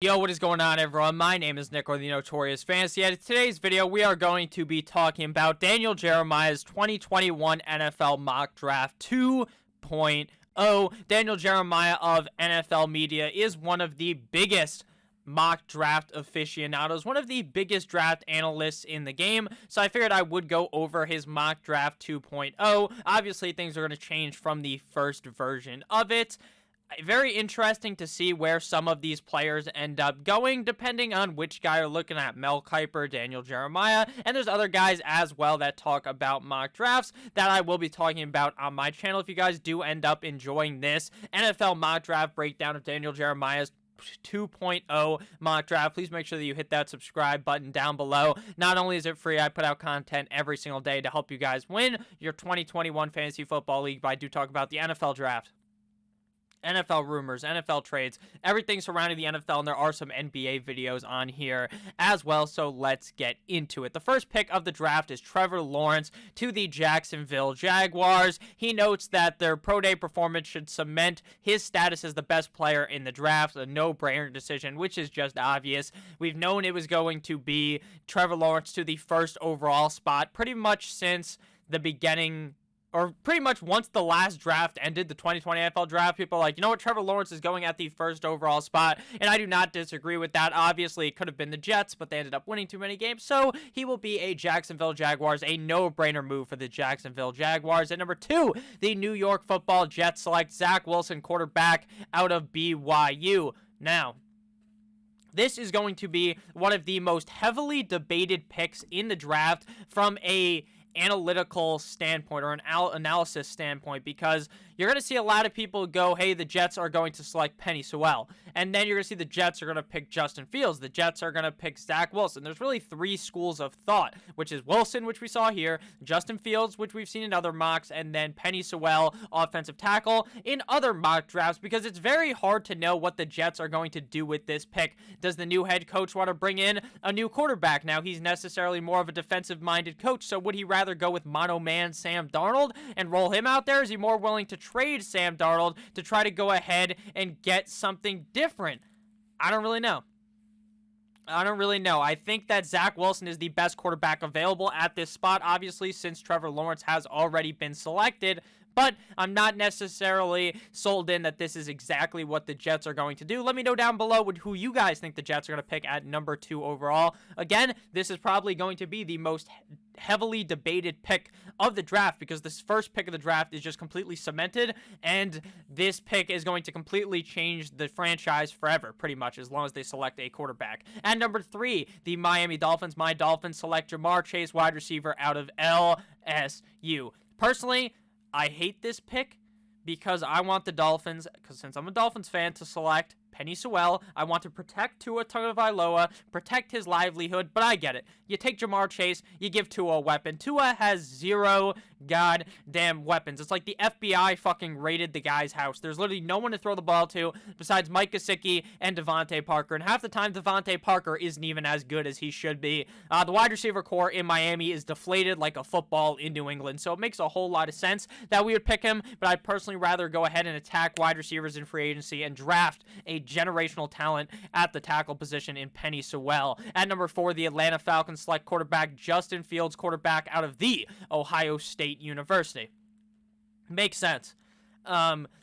Yo, what is going on, everyone? My name is Nick, or the Notorious Fantasy, and in today's video, we are going to be talking about Daniel Jeremiah's 2021 NFL Mock Draft 2.0. Daniel Jeremiah of NFL Media is one of the biggest mock draft aficionados, one of the biggest draft analysts in the game, so I figured I would go over his mock draft 2.0. Obviously, things are going to change from the first version of it. Very interesting to see where some of these players end up going, depending on which guy you're looking at. Mel Kiper, Daniel Jeremiah, and there's other guys as well that talk about mock drafts that I will be talking about on my channel. If you guys do end up enjoying this NFL mock draft breakdown of Daniel Jeremiah's 2.0 mock draft, please make sure that you hit that subscribe button down below. Not only is it free, I put out content every single day to help you guys win your 2021 Fantasy Football League, but I do talk about the NFL draft, NFL rumors, NFL trades, everything surrounding the NFL, and there are some NBA videos on here as well, so let's get into it. The first pick of the draft is Trevor Lawrence to the Jacksonville Jaguars. He notes that their pro day performance should cement his status as the best player in the draft, a no-brainer decision, which is just obvious. We've known it was going to be Trevor Lawrence to the first overall spot pretty much since the beginning, or pretty much once the last draft ended, the 2020 NFL draft. People are like, you know what, Trevor Lawrence is going at the first overall spot, and I do not disagree with that. Obviously, it could have been the Jets, but they ended up winning too many games, so he will be a Jacksonville Jaguars, a no-brainer move for the Jacksonville Jaguars. At number 2, the New York Football Jets select Zach Wilson, quarterback out of BYU. Now, this is going to be one of the most heavily debated picks in the draft from a analytical standpoint, or an analysis standpoint, because you're going to see a lot of people go, hey, the Jets are going to select Penei Sewell, and then you're going to see the Jets are going to pick Justin Fields, the Jets are going to pick Zach Wilson. There's really 3 schools of thought, which is Wilson, which we saw here, Justin Fields, which we've seen in other mocks, and then Penei Sewell, offensive tackle, in other mock drafts, because it's very hard to know what the Jets are going to do with this pick. Does the new head coach want to bring in a new quarterback? Now, he's necessarily more of a defensive-minded coach, so would he rather go with mono man Sam Darnold and roll him out there? Is he more willing to trade Sam Darnold to try to go ahead and get something different? I don't really know. I think that Zach Wilson is the best quarterback available at this spot, obviously, since Trevor Lawrence has already been selected, but I'm not necessarily sold in that this is exactly what the Jets are going to do. Let me know down below who you guys think the Jets are going to pick at number 2 overall. Again, this is probably going to be the most heavily debated pick of the draft, because this first pick of the draft is just completely cemented, and this pick is going to completely change the franchise forever, pretty much, as long as they select a quarterback. At number 3, the Miami Dolphins. My Dolphins select Jamar Chase, wide receiver out of LSU. Personally, I hate this pick because I want the Dolphins, because since I'm a Dolphins fan, to select Penei Sewell. I want to protect Tua Tagovailoa, protect his livelihood, but I get it. You take Jamar Chase, you give Tua a weapon. Tua has 0 goddamn weapons. It's like the FBI fucking raided the guy's house. There's literally no one to throw the ball to besides Mike Gesicki and Devonta Parker, and half the time Devonta Parker isn't even as good as he should be. The wide receiver core in Miami is deflated like a football in New England, so it makes a whole lot of sense that we would pick him, but I'd personally rather go ahead and attack wide receivers in free agency and draft a generational talent at the tackle position in Penei Sewell. At number 4, the Atlanta Falcons select quarterback Justin Fields, quarterback out of the Ohio State University. Makes sense.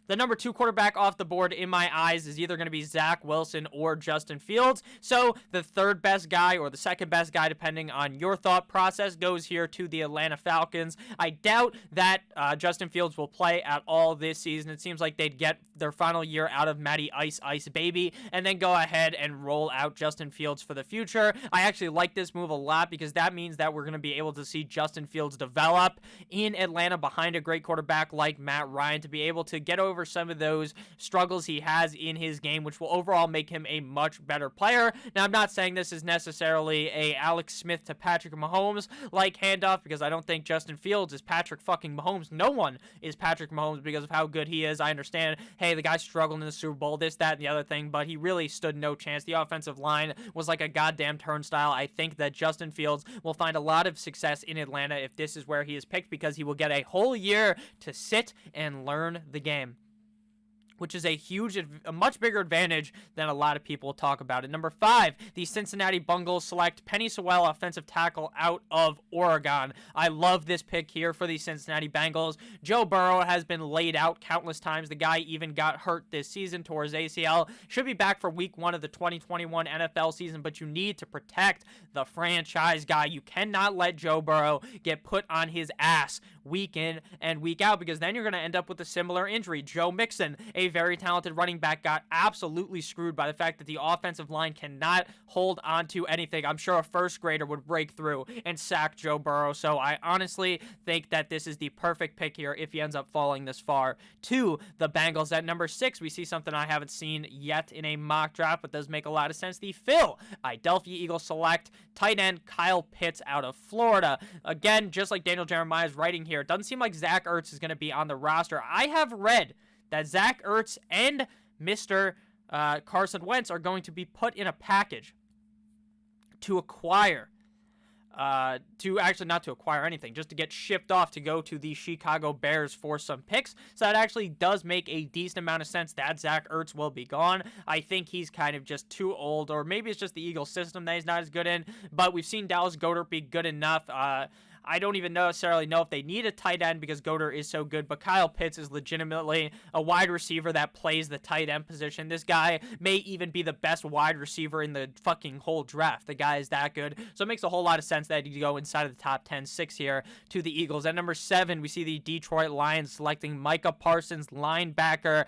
The number 2 quarterback off the board in my eyes is either going to be Zach Wilson or Justin Fields. So the third best guy, or the second best guy, depending on your thought process, goes here to the Atlanta Falcons. I doubt that Justin Fields will play at all this season. It seems like they'd get their final year out of Matty Ice Baby and then go ahead and roll out Justin Fields for the future. I actually like this move a lot, because that means that we're going to be able to see Justin Fields develop in Atlanta behind a great quarterback like Matt Ryan, to be able to get over some of those struggles he has in his game, which will overall make him a much better player. Now, I'm not saying this is necessarily a Alex Smith to Patrick Mahomes like handoff, because I don't think Justin Fields is Patrick fucking Mahomes. No one is Patrick Mahomes because of how good he is. I understand, hey, the guy struggled in the Super Bowl, this, that, and the other thing, but he really stood no chance. The offensive line was like a goddamn turnstile. I think that Justin Fields will find a lot of success in Atlanta if this is where he is picked, because he will get a whole year to sit and learn the game. which is a much bigger advantage than a lot of people talk about. At number 5, the Cincinnati Bengals select Penei Sewell, offensive tackle out of Oregon. I love this pick here for the Cincinnati Bengals. Joe Burrow has been laid out countless times. The guy even got hurt this season, tore his ACL. Should be back for week 1 of the 2021 NFL season, but you need to protect the franchise guy. You cannot let Joe Burrow get put on his ass week in and week out, because then you're going to end up with a similar injury. Joe Mixon, a very talented running back, got absolutely screwed by the fact that the offensive line cannot hold on to anything. I'm sure a first grader would break through and sack Joe Burrow, so I honestly think that this is the perfect pick here if he ends up falling this far to the Bengals. At number 6, we see something I haven't seen yet in a mock draft, but does make a lot of sense. The Philadelphia Eagles select tight end Kyle Pitts out of Florida. Again, just like Daniel Jeremiah's writing here, it doesn't seem like Zach Ertz is going to be on the roster. I have read that Zach Ertz and Mr. Carson Wentz are going to be put in a package to acquire, not to acquire anything, just to get shipped off to go to the Chicago Bears for some picks. So that actually does make a decent amount of sense that Zach Ertz will be gone. I think he's kind of just too old, or maybe it's just the Eagles system that he's not as good in, but we've seen Dallas Goedert be good enough. I don't even necessarily know if they need a tight end because Goedert is so good, but Kyle Pitts is legitimately a wide receiver that plays the tight end position. This guy may even be the best wide receiver in the fucking whole draft. The guy is that good. So it makes a whole lot of sense that he'd go inside of the top 10, 6 here to the Eagles. At number 7, we see the Detroit Lions selecting Micah Parsons, linebacker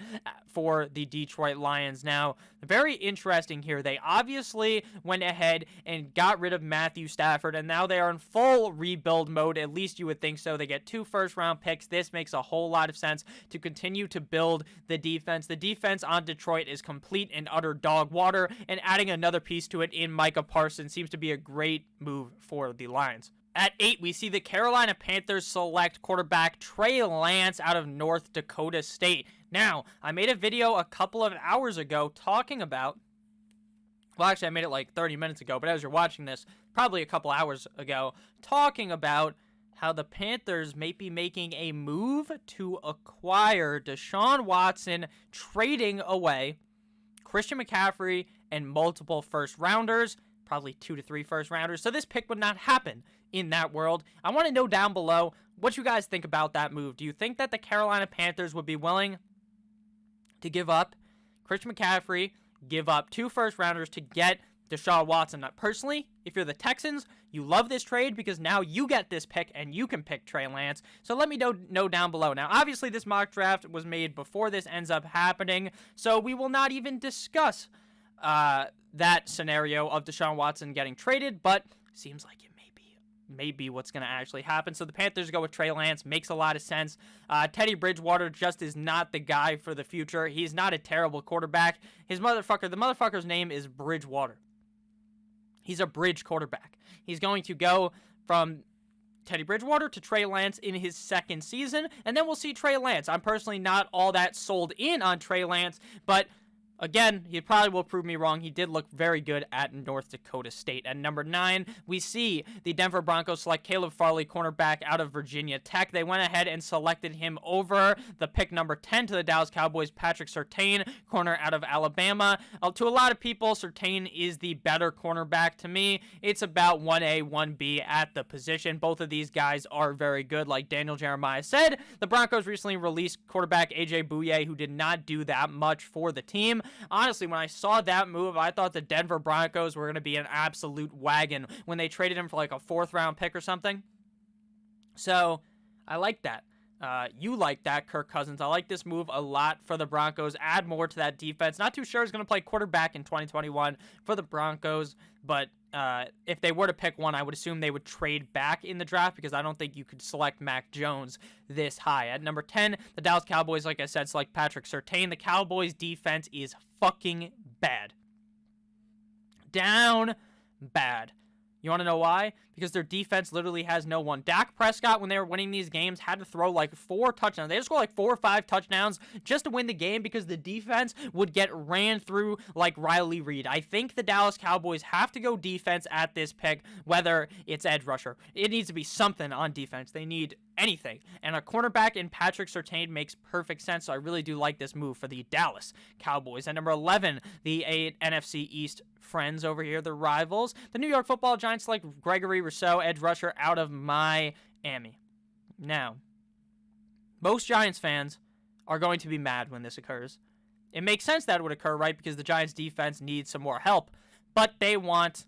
for the Detroit Lions. Now, very interesting here. They obviously went ahead and got rid of Matthew Stafford, and now they are in full rebuild mode. At least you would think so. They get 2 first-round picks. This makes a whole lot of sense to continue to build the defense. The defense on Detroit is complete and utter dog water, and adding another piece to it in Micah Parsons seems to be a great move for the Lions. At 8, we see the Carolina Panthers select quarterback Trey Lance out of North Dakota State. Now, I made a video a couple of hours ago talking about, well, actually, I made it like 30 minutes ago, but as you're watching this, probably a couple hours ago, talking about how the Panthers may be making a move to acquire Deshaun Watson, trading away Christian McCaffrey and multiple first-rounders, probably 2 to 3 first-rounders. So this pick would not happen in that world. I want to know down below what you guys think about that move. Do you think that the Carolina Panthers would be willing to give up Christian McCaffrey, give up 2 first-rounders to get Deshaun Watson? Now, personally, if you're the Texans, you love this trade because now you get this pick and you can pick Trey Lance. So let me know down below. Now, obviously, this mock draft was made before this ends up happening, so we will not even discuss that scenario of Deshaun Watson getting traded, but seems like it may be what's going to actually happen. So the Panthers go with Trey Lance. Makes a lot of sense. Teddy Bridgewater just is not the guy for the future. He's not a terrible quarterback. The motherfucker's name is Bridgewater. He's a bridge quarterback. He's going to go from Teddy Bridgewater to Trey Lance in his 2nd season, and then we'll see Trey Lance. I'm personally not all that sold in on Trey Lance, but again, he probably will prove me wrong. He did look very good at North Dakota State. At number 9, we see the Denver Broncos select Caleb Farley, cornerback out of Virginia Tech. They went ahead and selected him over the pick number 10 to the Dallas Cowboys, Patrick Surtain, corner out of Alabama. To a lot of people, Surtain is the better cornerback. To me, it's about 1A, 1B at the position. Both of these guys are very good. Like Daniel Jeremiah said, the Broncos recently released quarterback A.J. Bouye, who did not do that much for the team. Honestly, when I saw that move, I thought the Denver Broncos were going to be an absolute wagon when they traded him for like a 4th-round pick or something. So, I like that. You like that, Kirk Cousins. I like this move a lot for the Broncos. Add more to that defense. Not too sure who's going to play quarterback in 2021 for the Broncos, but if they were to pick one, I would assume they would trade back in the draft because I don't think you could select Mac Jones this high. At number 10, the Dallas Cowboys, like I said, select Patrick Surtain. The Cowboys' defense is fucking bad. Down bad. You want to know why? Because their defense literally has no one. Dak Prescott, when they were winning these games, had to throw like 4 touchdowns. They just scored like 4 or 5 touchdowns just to win the game because the defense would get ran through like Riley Reid. I think the Dallas Cowboys have to go defense at this pick, whether it's edge rusher. It needs to be something on defense. They need anything. And a cornerback in Patrick Surtain makes perfect sense, so I really do like this move for the Dallas Cowboys. At number 11, the NFC East friends over here, the rivals. The New York Football Giants select Gregory Rousseau, edge rusher out of Miami. Now, most Giants fans are going to be mad when this occurs. It makes sense that it would occur, right? Because the Giants defense needs some more help, but they want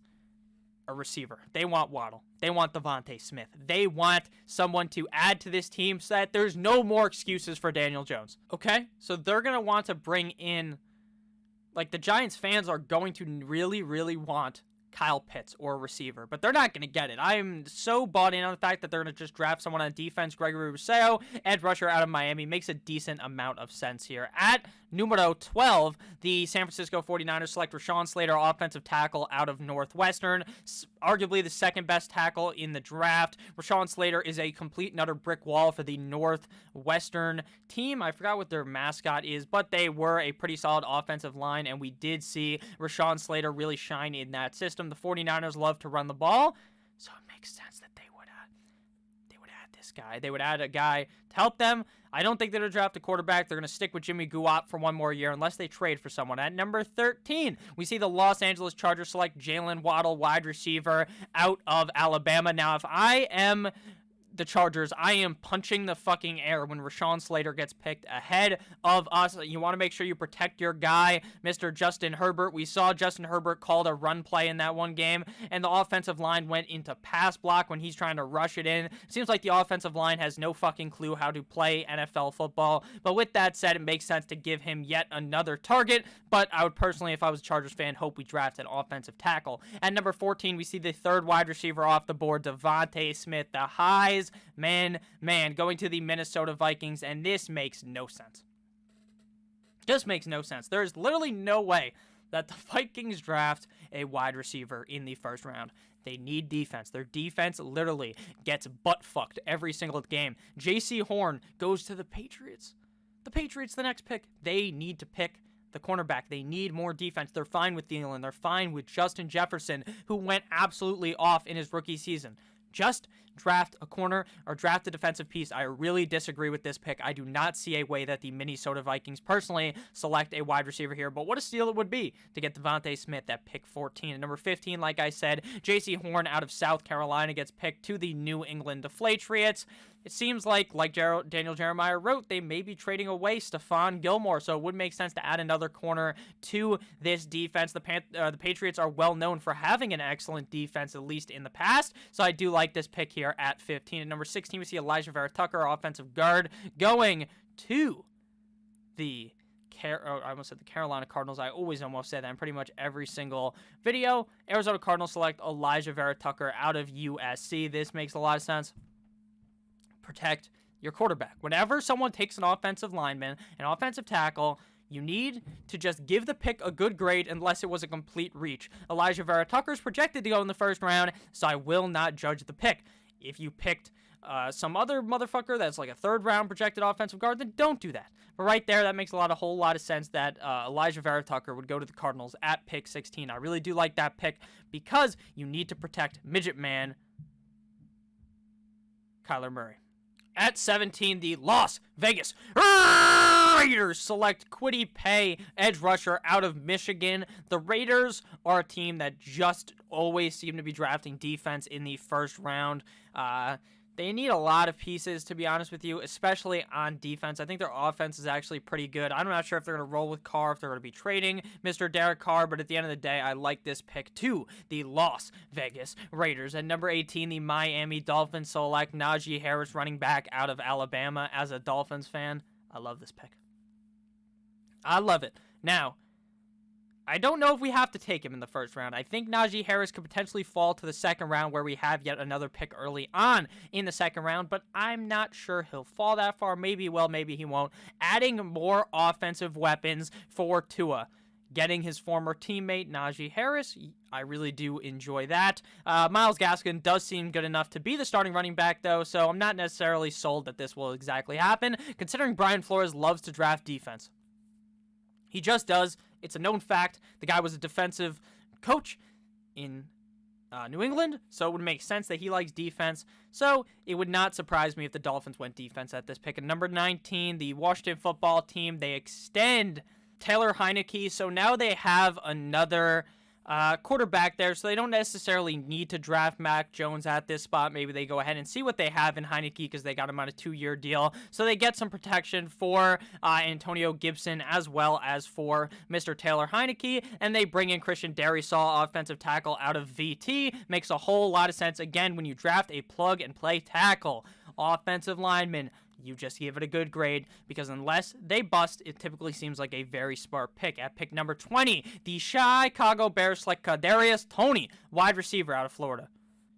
a receiver. They want Waddle. They want Devonta Smith. They want someone to add to this team so that there's no more excuses for Daniel Jones. Okay? So they're going to want to bring in, like, the Giants fans are going to really, really want Kyle Pitts or a receiver, but they're not going to get it. I'm so bought in on the fact that they're going to just draft someone on defense. Gregory Rousseau, edge rusher out of Miami, makes a decent amount of sense here. At numero 12, the San Francisco 49ers select Rashawn Slater, offensive tackle out of Northwestern, arguably the second best tackle in the draft. Rashawn Slater is a complete and utter brick wall for the Northwestern team. I forgot what their mascot is, but they were a pretty solid offensive line, and we did see Rashawn Slater really shine in that system. The 49ers love to run the ball, so it makes sense that they would add this guy. They would add a guy to help them. I don't think they're going to draft a quarterback. They're going to stick with Jimmy Guap for one more year unless they trade for someone. At number 13, we see the Los Angeles Chargers select Jaylen Waddle, wide receiver out of Alabama. Now, if I am the Chargers, I am punching the fucking air when Rashawn Slater gets picked ahead of us. You want to make sure you protect your guy, Mr. Justin Herbert. We saw Justin Herbert called a run play in that one game, and the offensive line went into pass block when he's trying to rush it in. It seems like the offensive line has no fucking clue how to play NFL football. But with that said, it makes sense to give him yet another target. But I would personally, if I was a Chargers fan, hope we draft an offensive tackle. At number 14, we see the third wide receiver off the board, Devonta Smith, the highs man, going to the Minnesota Vikings, and this makes no sense. Just makes no sense. There's literally no way that the Vikings draft a wide receiver in the first round. They need defense. Their defense literally gets butt-fucked every single game. J.C. Horn goes to the Patriots. The Patriots, the next pick. They need to pick the cornerback. They need more defense. They're fine with Thielen. They're fine with Justin Jefferson, who went absolutely off in his rookie season. Just draft a corner or draft a defensive piece. I really disagree with this pick. I do not see a way that the Minnesota Vikings personally select a wide receiver here, but what a steal it would be to get Devonta Smith at pick 14. At number 15, like I said, J.C. Horn out of South Carolina gets picked to the New England Patriots. It seems like Daniel Jeremiah wrote, they may be trading away Stephon Gilmore, so it would make sense to add another corner to this defense. The Patriots are well known for having an excellent defense, at least in the past, so I do like this pick here at 15. At number 16, we see Elijah Vera Tucker, offensive guard, going to the I almost said the Carolina Cardinals. I always almost say that in pretty much every single video. Arizona Cardinals select Elijah Vera Tucker out of USC. This makes a lot of sense. Protect your quarterback. Whenever someone takes an offensive lineman, an offensive tackle, you need to just give the pick a good grade unless it was a complete reach. Elijah Vera Tucker is projected to go in the first round, so I will not judge the pick. If you picked some other motherfucker that's like a third round projected offensive guard, then don't do that. But right there, that makes a whole lot of sense that Elijah Vera Tucker would go to the Cardinals at pick 16. I really do like that pick because you need to protect midget man Kyler Murray. At 17, the Las Vegas Raiders select Kwity Paye, edge rusher out of Michigan. The Raiders are a team that just always seem to be drafting defense in the first round. They need a lot of pieces, to be honest with you, especially on defense. I think their offense is actually pretty good. I'm not sure if they're going to roll with Carr, if they're going to be trading Mr. Derek Carr, but at the end of the day, I like this pick too. The Las Vegas Raiders. At number 18, the Miami Dolphins select Najee Harris, running back out of Alabama. As a Dolphins fan, I love this pick. I love it. Now, I don't know if we have to take him in the first round. I think Najee Harris could potentially fall to the second round where we have yet another pick early on in the second round, but I'm not sure he'll fall that far. Maybe he will, maybe he won't. Adding more offensive weapons for Tua. Getting his former teammate, Najee Harris, I really do enjoy that. Myles Gaskin does seem good enough to be the starting running back, though, so I'm not necessarily sold that this will exactly happen, considering Brian Flores loves to draft defense. He just does. It's a known fact. The guy was a defensive coach in New England, so it would make sense that he likes defense. So it would not surprise me if the Dolphins went defense at this pick. At number 19, the Washington football team, they extend Taylor Heineke, so now they have another quarterback there, so they don't necessarily need to draft Mac Jones at this spot. Maybe they go ahead and see what they have in Heineke because they got him on a 2-year deal. So they get some protection for Antonio Gibson as well as for Mr. Taylor Heineke, and they bring in Christian Darrisaw, offensive tackle out of VT. Makes a whole lot of sense. Again, when you draft a plug-and-play tackle, offensive lineman, you just give it a good grade because unless they bust, it typically seems like a very smart pick. At pick number 20, the Chicago Bears select Darius Tony, wide receiver out of Florida.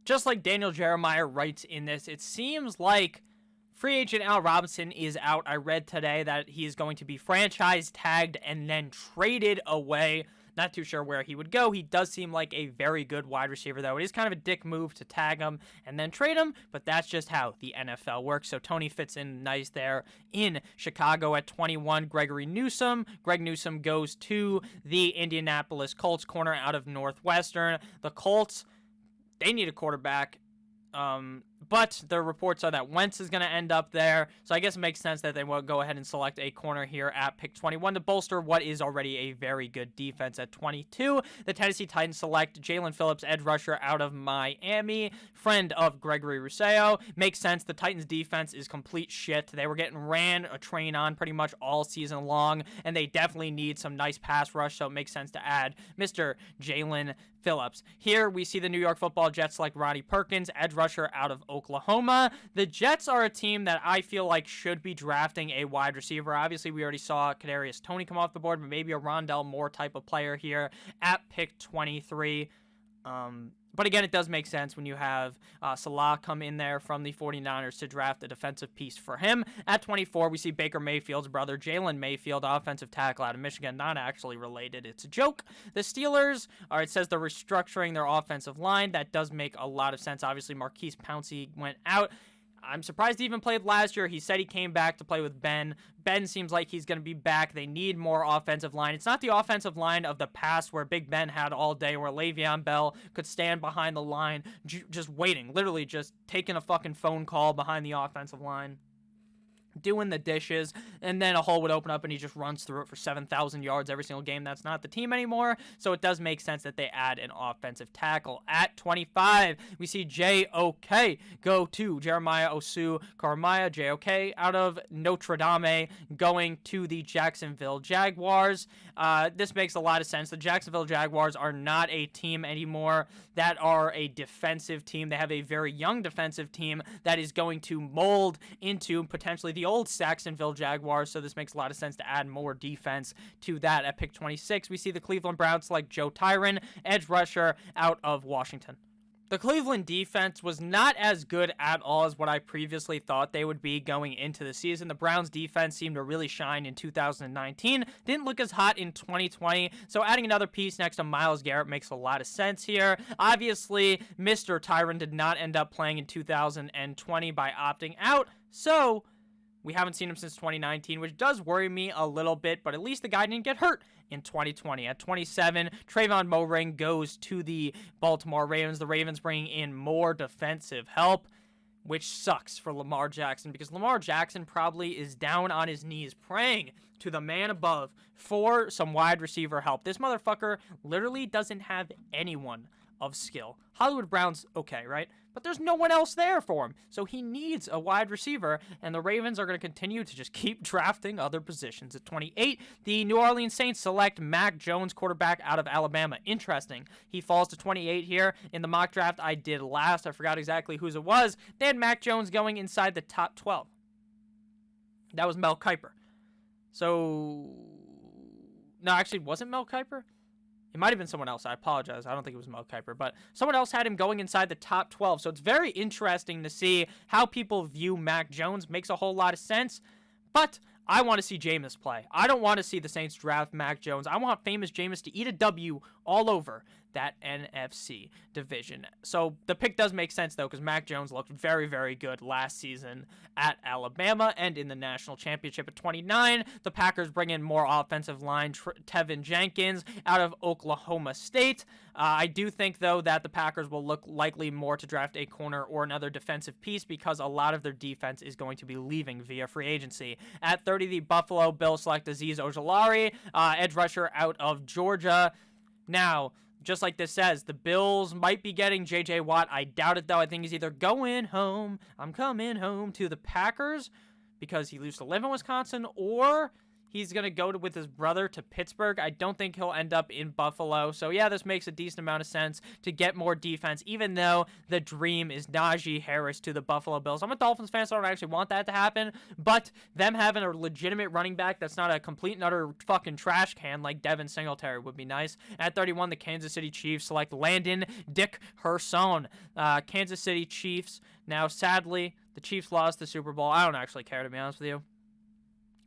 Just like Daniel Jeremiah writes in this, it seems like free agent Al Robinson is out. I read today that he is going to be franchise tagged and then traded away. Not too sure where he would go. He does seem like a very good wide receiver, though. It is kind of a dick move to tag him and then trade him, but that's just how the NFL works. So Tony fits in nice there in Chicago. At 21, Gregory Newsom. Greg Newsom goes to the Indianapolis Colts, corner out of Northwestern. The Colts, they need a quarterback. But the reports are that Wentz is going to end up there. So I guess it makes sense that they will go ahead and select a corner here at pick 21 to bolster what is already a very good defense. At 22, the Tennessee Titans select Jalen Phillips, edge rusher out of Miami, friend of Gregory Rousseau. Makes sense. The Titans defense is complete shit. They were getting ran a train on pretty much all season long, and they definitely need some nice pass rush, so it makes sense to add Mr. Jalen Phillips. Here we see the New York Football Jets select Ronnie Perkins, edge rusher out of Oklahoma. The Jets are a team that I feel like should be drafting a wide receiver. Obviously, we already saw Kadarius Tony come off the board, but maybe a Rondell Moore type of player here at pick 23. But again, it does make sense when you have Salah come in there from the 49ers to draft a defensive piece for him. At 24, we see Baker Mayfield's brother, Jalen Mayfield, offensive tackle out of Michigan. Not actually related. It's a joke. The Steelers, it says they're restructuring their offensive line. That does make a lot of sense. Obviously, Marquise Pouncey went out. I'm surprised he even played last year. He said he came back to play with Ben. Ben seems like he's going to be back. They need more offensive line. It's not the offensive line of the past where Big Ben had all day, where Le'Veon Bell could stand behind the line just waiting, literally just taking a fucking phone call behind the offensive line, doing the dishes, and then a hole would open up and he just runs through it for 7,000 yards every single game. That's not the team anymore, so it does make sense that they add an offensive tackle. At 25, we see J.O.K. go to Jeremiah Osu-Koromaya, J.O.K. out of Notre Dame, going to the Jacksonville Jaguars. This makes a lot of sense. The Jacksonville Jaguars are not a team anymore that are a defensive team. They have a very young defensive team that is going to mold into potentially the old Jacksonville Jaguars, so this makes a lot of sense to add more defense to that. At pick 26, we see the Cleveland Browns select Joe Tyron, edge rusher out of Washington. The Cleveland defense was not as good at all as what I previously thought they would be going into the season. The Browns defense seemed to really shine in 2019. Didn't look as hot in 2020. So adding another piece next to Myles Garrett makes a lot of sense here. Obviously, Mr. Tyron did not end up playing in 2020 by opting out. So we haven't seen him since 2019, which does worry me a little bit, but at least the guy didn't get hurt in 2020. At 27, Trayvon Moehrig goes to the Baltimore Ravens. The Ravens bring in more defensive help, which sucks for Lamar Jackson because Lamar Jackson probably is down on his knees praying to the man above for some wide receiver help. This motherfucker literally doesn't have anyone of skill. Hollywood Brown's okay, right? But there's no one else there for him. So he needs a wide receiver, and the Ravens are going to continue to just keep drafting other positions. At 28, the New Orleans Saints select Mac Jones, quarterback out of Alabama. Interesting. He falls to 28 here. In the mock draft I did last, I forgot exactly whose it was. They had Mac Jones going inside the top 12. That was Mel Kiper. So, no, actually, wasn't Mel Kiper? It might have been someone else. I apologize. I don't think it was Mel Kiper, but someone else had him going inside the top 12. So it's very interesting to see how people view Mac Jones. Makes a whole lot of sense, but I want to see Jameis play. I don't want to see the Saints draft Mac Jones. I want famous Jameis to eat a W all over that NFC division. So the pick does make sense, though, because Mac Jones looked very, very good last season at Alabama and in the national championship at 29. The Packers bring in more offensive line, Tevin Jenkins out of Oklahoma State. I do think, though, that the Packers will look likely more to draft a corner or another defensive piece because a lot of their defense is going to be leaving via free agency. At 30, the Buffalo Bills select Azeez Ojulari, edge rusher out of Georgia. Now, just like this says, the Bills might be getting J.J. Watt. I doubt it, though. I think he's either going home, I'm coming home to the Packers because he used to live in Wisconsin, or he's going to go with his brother to Pittsburgh. I don't think he'll end up in Buffalo. So, yeah, this makes a decent amount of sense to get more defense, even though the dream is Najee Harris to the Buffalo Bills. I'm a Dolphins fan, so I don't actually want that to happen. But them having a legitimate running back that's not a complete and utter fucking trash can like Devin Singletary would be nice. At 31, the Kansas City Chiefs select Landon Dickerson. Kansas City Chiefs. Now, sadly, the Chiefs lost the Super Bowl. I don't actually care, to be honest with you.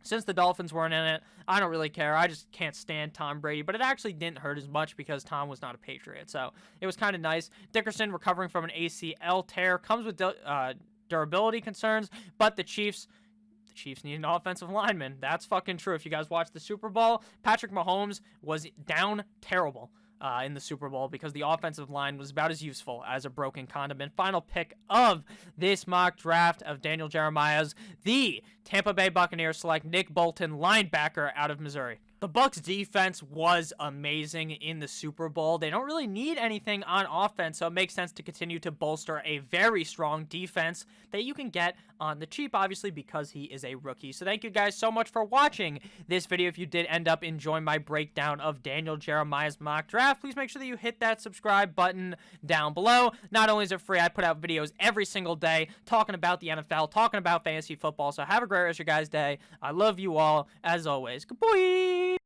Since the Dolphins weren't in it, I don't really care. I just can't stand Tom Brady. But it actually didn't hurt as much because Tom was not a Patriot. So it was kind of nice. Dickerson recovering from an ACL tear. Comes with durability concerns. But the Chiefs need an offensive lineman. That's fucking true. If you guys watched the Super Bowl, Patrick Mahomes was down terrible in the Super Bowl because the offensive line was about as useful as a broken condiment. Final pick of this mock draft of Daniel Jeremiah's, the Tampa Bay Buccaneers select Nick Bolton, linebacker out of Missouri. The Bucs defense was amazing in the Super Bowl. They don't really need anything on offense, so it makes sense to continue to bolster a very strong defense that you can get on the cheap, obviously, because he is a rookie. So thank you guys so much for watching this video. If you did end up enjoying my breakdown of Daniel Jeremiah's mock draft, please make sure that you hit that subscribe button down below. Not only is it free, I put out videos every single day talking about the NFL, talking about fantasy football. So have a great rest of your guys' day. I love you all, as always. Good boy.